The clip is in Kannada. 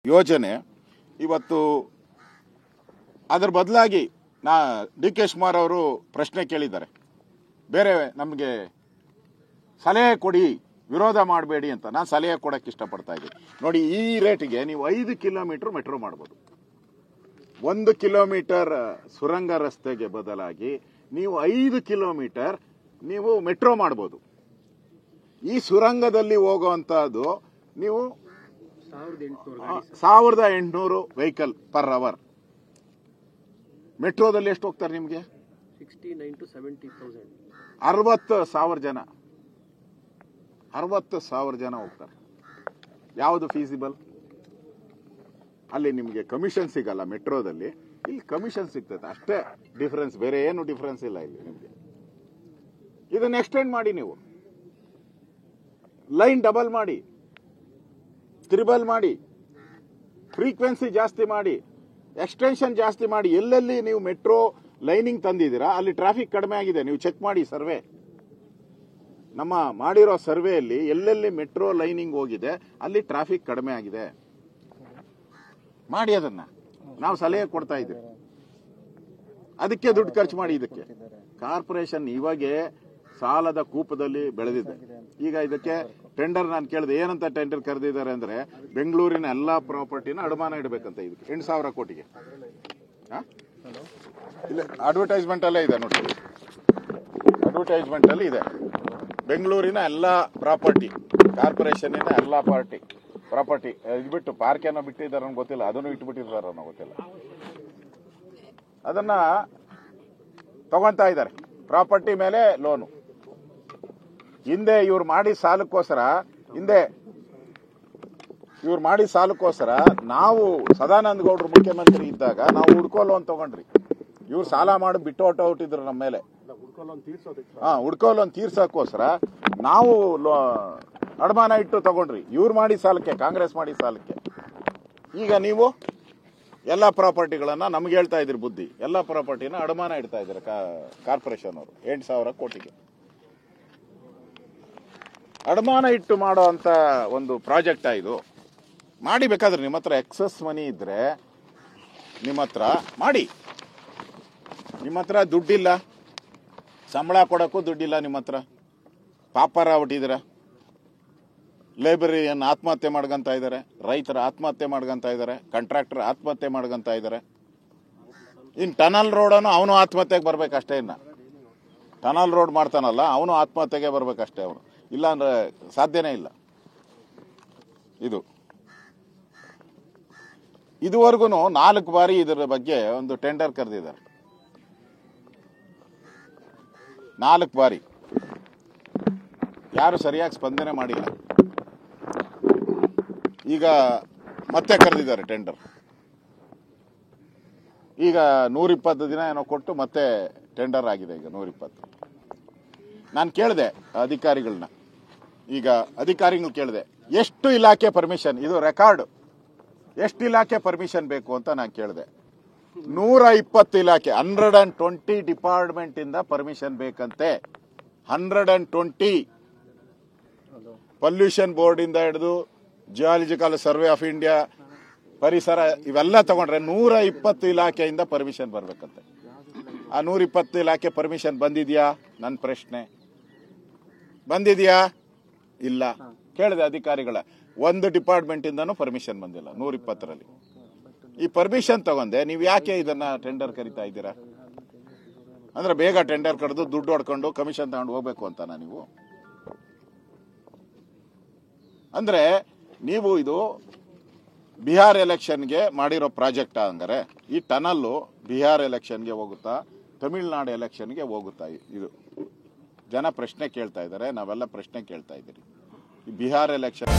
ಯೋಜನೆ ಇವತ್ತು ಅದರ ಬದಲಾಗಿ ಡಿ ಕೆ ಶಿವಕುಮಾರ್ ಅವರು ಪ್ರಶ್ನೆ ಕೇಳಿದ್ದಾರೆ, ಬೇರೆ ನಮಗೆ ಸಲಹೆ ಕೊಡಿ, ವಿರೋಧ ಮಾಡಬೇಡಿ ಅಂತ. ನಾನು ಸಲಹೆ ಕೊಡಕ್ಕೆ ಇಷ್ಟಪಡ್ತಾ ಇದ್ದೀನಿ. ನೋಡಿ, ಈ ರೇಟಿಗೆ ನೀವು 5 ಕಿಲೋಮೀಟರ್ ಮೆಟ್ರೋ ಮಾಡ್ಬೋದು. 1 ಕಿಲೋಮೀಟರ್ ಸುರಂಗ ರಸ್ತೆಗೆ ಬದಲಾಗಿ ನೀವು 5 ಕಿಲೋಮೀಟರ್ ನೀವು ಮೆಟ್ರೋ ಮಾಡ್ಬೋದು. ಈ ಸುರಂಗದಲ್ಲಿ ಹೋಗುವಂತಹದ್ದು ನೀವು 1800 ವೆಹಿಕಲ್ ಪರ್ ಅವರ್. ಮೆಟ್ರೋದಲ್ಲಿ ಎಷ್ಟು ಹೋಗ್ತಾರೆ ನಿಮಗೆ? 69 to 70,000. 60,000 ಜನ 60,000 ಜನ ಹೋಗ್ತಾರೆ. ಯಾವುದು ಫೀಸಿಬಲ್? ಅಲ್ಲಿ ನಿಮಗೆ ಕಮಿಷನ್ ಸಿಗಲ್ಲ. ಮೆಟ್ರೋದಲ್ಲಿ ಇಲ್ಲಿ ಕಮಿಷನ್ ಸಿಗ್ತದೆ, ಅಷ್ಟೇ ಡಿಫರೆನ್ಸ್, ಬೇರೆ ಏನು ಡಿಫರೆನ್ಸ್ ಇಲ್ಲ ಇಲ್ಲಿ ನಿಮಗೆ. ಇದನ್ನ ಎಕ್ಸ್ಟೆಂಡ್ ಮಾಡಿ, ನೀವು ಲೈನ್ ಡಬಲ್ ಮಾಡಿ, ತ್ರಿಬಲ್ ಮಾಡಿ, ಫ್ರೀಕ್ವೆನ್ಸಿ ಜಾಸ್ತಿ ಮಾಡಿ, ಎಕ್ಸ್ಟೆನ್ಷನ್ ಜಾಸ್ತಿ ಮಾಡಿ. ಎಲ್ಲೆಲ್ಲಿ ನೀವು ಮೆಟ್ರೋ ಲೈನಿಂಗ್ ತಂದಿದ್ದೀರಾ ಅಲ್ಲಿ ಟ್ರಾಫಿಕ್ ಕಡಿಮೆ ಆಗಿದೆ. ನೀವು ಚೆಕ್ ಮಾಡಿ ಸರ್ವೆ, ನಮ್ಮ ಮಾಡಿರೋ ಸರ್ವೆಯಲ್ಲಿ ಎಲ್ಲೆಲ್ಲಿ ಮೆಟ್ರೋ ಲೈನಿಂಗ್ ಹೋಗಿದೆ ಅಲ್ಲಿ ಟ್ರಾಫಿಕ್ ಕಡಿಮೆ ಆಗಿದೆ. ಮಾಡಿ, ಅದನ್ನ ನಾವು ಸಲಹೆ ಕೊಡ್ತಾ ಇದ್ದೀವಿ. ಅದಕ್ಕೆ ದುಡ್ಡು ಖರ್ಚು ಮಾಡಿ. ಇದಕ್ಕೆ ಕಾರ್ಪೊರೇಷನ್ ಇವಾಗೆ ಸಾಲದ ಕೂಪದಲ್ಲಿ ಬೆಳೆದಿದೆ. ಈಗ ಇದಕ್ಕೆ ಟೆಂಡರ್ ನಾನು ಕೇಳಿದೆ, ಏನಂತ ಟೆಂಡರ್ ಕರೆದಿದ್ದಾರೆ ಅಂದ್ರೆ ಬೆಂಗಳೂರಿನ ಎಲ್ಲಾ ಪ್ರಾಪರ್ಟಿನ ಅಡಮಾನ ಇಡಬೇಕಂತ. ಇದಕ್ಕೆ 8,000 ಕೋಟಿಗೆ. ಇಲ್ಲ, ಅಡ್ವರ್ಟೈಸ್ಮೆಂಟ್ ಅಲ್ಲೇ ಇದೆ ನೋಡಿ, ಅಡ್ವರ್ಟೈಸ್ಮೆಂಟ್ ಅಲ್ಲಿ ಇದೆ. ಬೆಂಗಳೂರಿನ ಎಲ್ಲಾ ಪ್ರಾಪರ್ಟಿ, ಕಾರ್ಪೊರೇಷನ್ ಎಲ್ಲಾ ಪ್ರಾಪರ್ಟಿ ಇದ್ಬಿಟ್ಟು ಪಾರ್ಕ್ ಏನೋ ಬಿಟ್ಟಿದ್ದಾರೆ ಗೊತ್ತಿಲ್ಲ, ಅದನ್ನು ಇಟ್ಬಿಟ್ಟಿದ್ದಾರೆ ಅನ್ನೋ ಗೊತ್ತಿಲ್ಲ, ಅದನ್ನ ತಗೊಂತಾ ಇದ್ದಾರೆ. ಪ್ರಾಪರ್ಟಿ ಮೇಲೆ ಲೋನು. ಹಿಂದೆ ಇವ್ರು ಮಾಡಿ ಸಾಲಕ್ಕೋಸ್ಕರ ನಾವು ಸದಾನಂದ ಗೌಡರು ಮುಖ್ಯಮಂತ್ರಿ ಇದ್ದಾಗ ನಾವು ಹುಡ್ಕೋ ಲೋನ್ ತಗೊಂಡ್ರಿ. ಇವ್ರು ಸಾಲ ಮಾಡಿ ಬಿಟ್ಟು ಹೊಟ್ಟಿದ್ರು ನಮ್ಮ ಮೇಲೆ. ಹುಡ್ಕೋ ಲೋನ್ ತೀರ್ಸಕ್ಕೋಸ್ಕರ ನಾವು ಅಡಮಾನ ಇಟ್ಟು ತಗೊಂಡ್ರಿ. ಇವ್ರು ಮಾಡಿ ಸಾಲಕ್ಕೆ, ಕಾಂಗ್ರೆಸ್ ಮಾಡಿ ಸಾಲಕ್ಕೆ. ಈಗ ನೀವು ಎಲ್ಲಾ ಪ್ರಾಪರ್ಟಿಗಳನ್ನ ನಮ್ಗೆ ಹೇಳ್ತಾ ಇದ್ರಿ ಬುದ್ಧಿ. ಎಲ್ಲಾ ಪ್ರಾಪರ್ಟಿನ ಅಡಮಾನ ಇಡ್ತಾ ಇದ್ದಾರೆ ಕಾರ್ಪೊರೇಷನ್ ಅವರು 8,000 ಕೋಟಿಗೆ. ಅಡಮಾನ ಇಟ್ಟು ಮಾಡೋ ಅಂತ ಒಂದು ಪ್ರಾಜೆಕ್ಟ್ ಇದು. ಮಾಡಿ, ಬೇಕಾದ್ರೆ ನಿಮ್ಮ ಹತ್ರ ಎಕ್ಸಸ್ ಮನಿ ಇದ್ರೆ ನಿಮ್ಮ ಹತ್ರ ಮಾಡಿ. ನಿಮ್ಮ ಹತ್ರ ದುಡ್ಡಿಲ್ಲ, ಸಂಬಳ ಕೊಡೋಕ್ಕೂ ದುಡ್ಡಿಲ್ಲ ನಿಮ್ಮ ಹತ್ರ, ಪಾಪರ ಹೊಟ್ಟಿದ್ದೀರ. ಲೇಬರಿಯನ್ ಆತ್ಮಹತ್ಯೆ ಮಾಡ್ಕೊಂತ ಇದ್ದಾರೆ, ರೈತರ ಆತ್ಮಹತ್ಯೆ ಮಾಡ್ಕೊಂತ ಇದ್ದಾರೆ, ಕಾಂಟ್ರಾಕ್ಟರ್ ಆತ್ಮಹತ್ಯೆ ಮಾಡ್ಕೊಂತ ಇದ್ದಾರೆ. ಇನ್ ಟನಲ್ ರೋಡನ್ನು ಅವನು ಆತ್ಮಹತ್ಯೆಗೆ ಬರ್ಬೇಕಷ್ಟೇ. ಇನ್ನ ಟನಲ್ ರೋಡ್ ಮಾಡ್ತಾನಲ್ಲ ಅವನು ಆತ್ಮಹತ್ಯೆಗೆ ಬರ್ಬೇಕಷ್ಟೇ. ಅವನು ಇಲ್ಲ ಅಂದ್ರೆ ಸಾಧ್ಯನೇ ಇಲ್ಲ. ಇದುವರೆಗೂ 4 ಬಾರಿ ಇದರ ಬಗ್ಗೆ ಒಂದು ಟೆಂಡರ್ ಕರೆದಿದ್ದಾರೆ. 4 ಬಾರಿ ಯಾರು ಸರಿಯಾಗಿ ಸ್ಪಂದನೆ ಮಾಡಿಲ್ಲ. ಈಗ ಮತ್ತೆ ಕರೆದಿದ್ದಾರೆ ಟೆಂಡರ್. ಈಗ 120 ದಿನ ಏನೋ ಕೊಟ್ಟು ಮತ್ತೆ ಟೆಂಡರ್ ಆಗಿದೆ. ಈಗ 120. ನಾನು ಕೇಳಿದೆ ಅಧಿಕಾರಿಗಳನ್ನ, ಕೇಳಿದೆ ಎಷ್ಟು ಇಲಾಖೆ ಪರ್ಮಿಷನ್, ಇದು ರೆಕಾರ್ಡ್, ಎಷ್ಟು ಇಲಾಖೆ ಪರ್ಮಿಷನ್ ಬೇಕು ಅಂತ ನಾನು ಕೇಳಿದೆ. 120 ಇಲಾಖೆ, 120 ಡಿಪಾರ್ಟ್ಮೆಂಟ್ ಇಂದ ಪರ್ಮಿಷನ್ ಬೇಕಂತೆ. 120 ಪೊಲ್ಯೂಷನ್ ಬೋರ್ಡ್ ಇಂದ ಹಿಡಿದು ಜಿಯಾಲಜಿಕಲ್ ಸರ್ವೆ ಆಫ್ ಇಂಡಿಯಾ, ಪರಿಸರ, ಇವೆಲ್ಲ ತಗೊಂಡ್ರೆ 120 ಇಲಾಖೆಯಿಂದ ಪರ್ಮಿಷನ್ ಬರ್ಬೇಕಂತೆ. ಆ 120 ಇಲಾಖೆ ಪರ್ಮಿಷನ್ ಬಂದಿದ್ಯಾ? ನನ್ನ ಪ್ರಶ್ನೆ, ಬಂದಿದ್ಯಾ? ಇಲ್ಲ. ಕೇಳಿದೆ ಅಧಿಕಾರಿಗಳ, ಒಂದು ಡಿಪಾರ್ಟ್ಮೆಂಟ್ ಇಂದನೂ ಪರ್ಮಿಷನ್ ಬಂದಿಲ್ಲ 120ರಲ್ಲಿ. ಈ ಪರ್ಮಿಷನ್ ತಗೊಂಡೆ ನೀವು ಯಾಕೆ ಇದನ್ನ ಟೆಂಡರ್ ಕರಿತಾ ಇದ್ದೀರಾ? ಅಂದ್ರೆ ಬೇಗ ಟೆಂಡರ್ ಕರೆದು ದುಡ್ಡು ಹೊಡ್ಕೊಂಡು ಕಮಿಷನ್ ತಗೊಂಡು ಹೋಗ್ಬೇಕು ಅಂತನಾ ನೀವು? ಅಂದ್ರೆ ನೀವು ಇದು ಬಿಹಾರ್ ಎಲೆಕ್ಷನ್ಗೆ ಮಾಡಿರೋ ಪ್ರಾಜೆಕ್ಟ್. ಹಂಗಾರೆ ಈ ಟನಲ್ಲು ಬಿಹಾರ್ ಎಲೆಕ್ಷನ್ಗೆ ಹೋಗುತ್ತಾ, ತಮಿಳುನಾಡು ಎಲೆಕ್ಷನ್ಗೆ ಹೋಗುತ್ತಾ? ಇದು ಜನ ಪ್ರಶ್ನೆ ಕೇಳ್ತಾ ಇದ್ದಾರೆ, ನಾವೆಲ್ಲ ಪ್ರಶ್ನೆ ಕೇಳ್ತಾ ಇದ್ದೀರಿ. ಈ ಬಿಹಾರ್ ಎಲೆಕ್ಷನ್